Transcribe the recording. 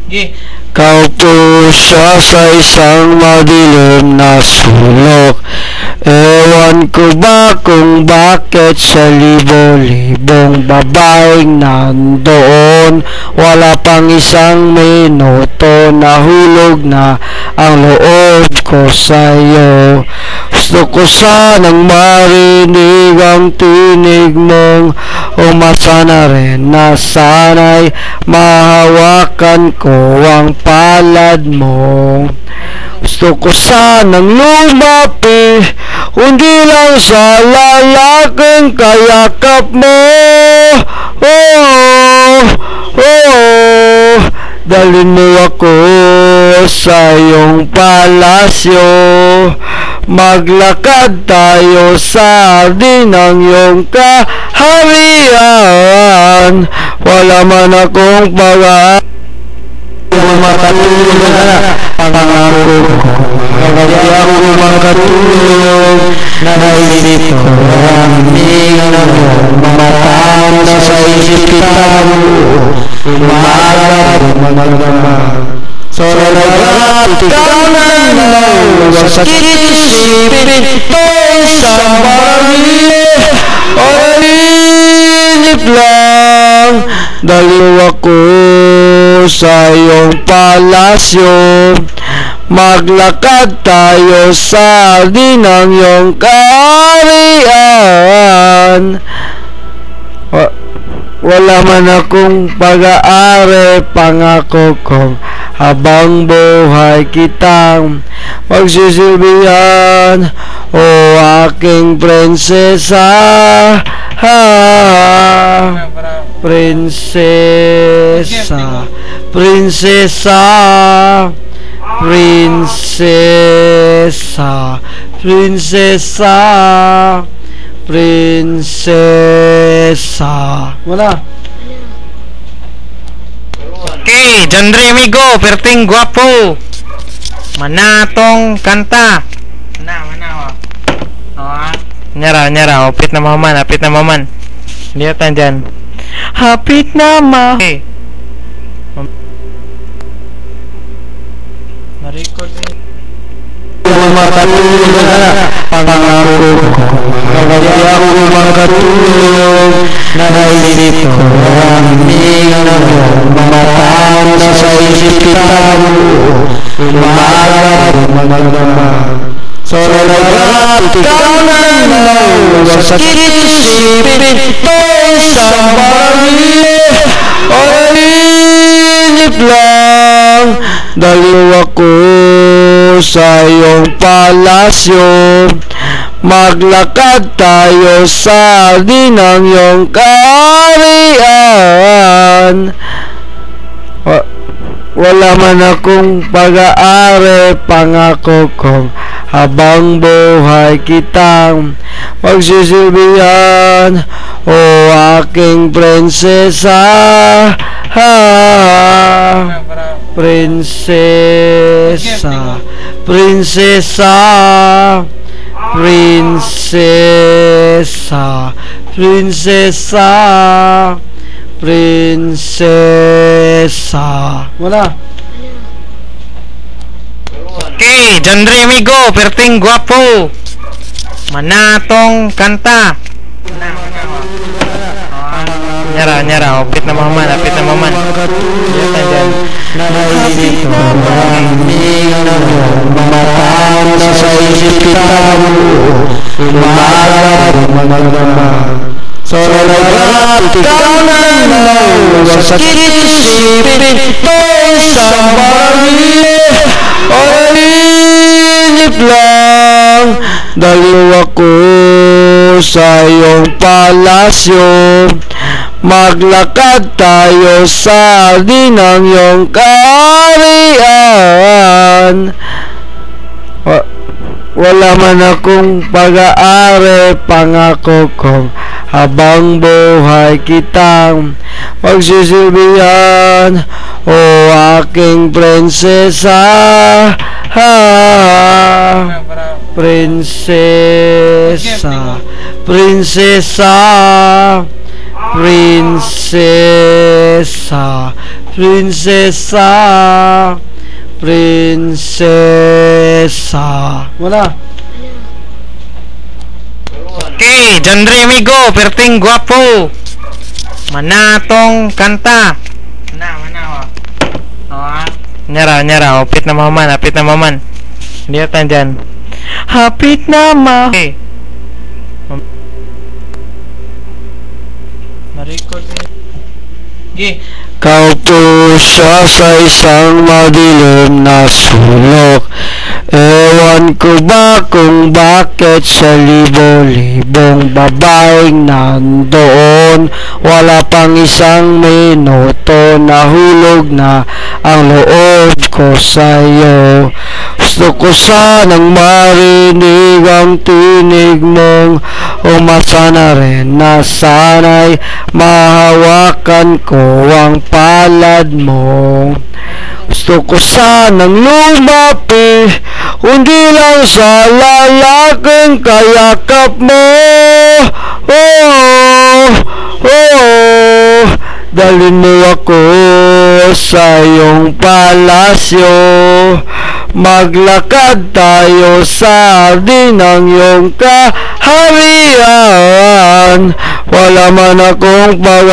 Gi. Kaupo siya sa isang madilim na sulok. Ewan ko ba kung bakit sa libo-libong babaeng nandoon. Wala pang isang minuto, nahulog na ang loob ko sa'yo. Gusto ko sanang marinig ang tinig mong umasa na rin na sana'y mahawakan ko ang palad mo. Gusto ko sanang lumapi, kundi lang sa lalaking kayakap mo. Oh, oh, dalhin mo ako sa iyong palasyo. Maglakad tayo sa hardin ng iyong kaharian. Wala man akong pag makatulog na pangako ko. Hindi ako makatulog, naisip ko ang hininga mo. Mamatang na sa isip kita mo, umaga magmamag. So lahat ikaw na lang, sa sakit isipin ito isang baril o inip lang. Daliw ako sa iyong palasyo, maglakad tayo sa hardin ng iyong kaharian. Wala man akong pag-aari, pangako kong habang buhay kitang magsisilbihan, o aking prinsesa. Prinsesa, prinsesa, prinsesa, prinsesa, prinsesa. Wala. Okay, John Remigo, perting guwapo. Manatong kanta. Mana. Oh. Nyara, hapit na maman. Lihat dyan. Hapit na ma. Okay. Na-record ni. Makatulog na pangako ko. Hindi ako makatulog, naisip ko ang hininga mo. Mamatang na sa isip kita mo, umaga magmamag. So lahat ikaw na lang, sa sakit isipin ito isang baril o inip lang. Daliw ako sa iyong palasyo, maglakad tayo sa hardin ng iyong kaharian. Wala man akong pag-aari, pangako kong habang buhay kitang magsisilbihan, o aking prinsesa. Prinsesa, prinsesa, prinsesa, prinsesa, prinsesa. Wala. Okay, John Remigo, perting guwapo. Manatong kanta. Nyara, hapit na maman. Lihat dyan. Naisip ko ang hininga mo. Mamatang na sa isip kita mo, umaga magmamag. So lahat ikaw na lang, sa sakit isipin ito isang baril o inip lang. Daliw ako sa iyong palasyo, maglakad tayo sa hardin ng iyong kaharian. Wala man akong pag-aari, pangako kong habang buhay kitang magsisilbihan, o aking prinsesa. Prinsesa, prinsesa, prinsesa, Prinsesa, prinsesa. Wala. Okay, Jandre amigo, perting guwapo. Manatong kanta. Mana. Nyara, hapit na maman. Hindi atan dyan. Hapit na ma. Okay. Na-record niya. Okay. Kaupo siya sa isang madilim na sulok. Ewan ko ba kung bakit sa libo-libong babaeng nandoon. Wala pang isang minuto, nahulog na ang loob ko sa'yo. Gusto ko sanang marinig ang tinig mong umasa na rin na sana'y mahawakan ko ang palad mo. Gusto ko sanang lumapi, kundi lang sa lalaking kayakap mo. Dalhin mo ako sa iyong palasyo. Maglakad tayo sa hardin ng iyong kaharian. Wala man akong pag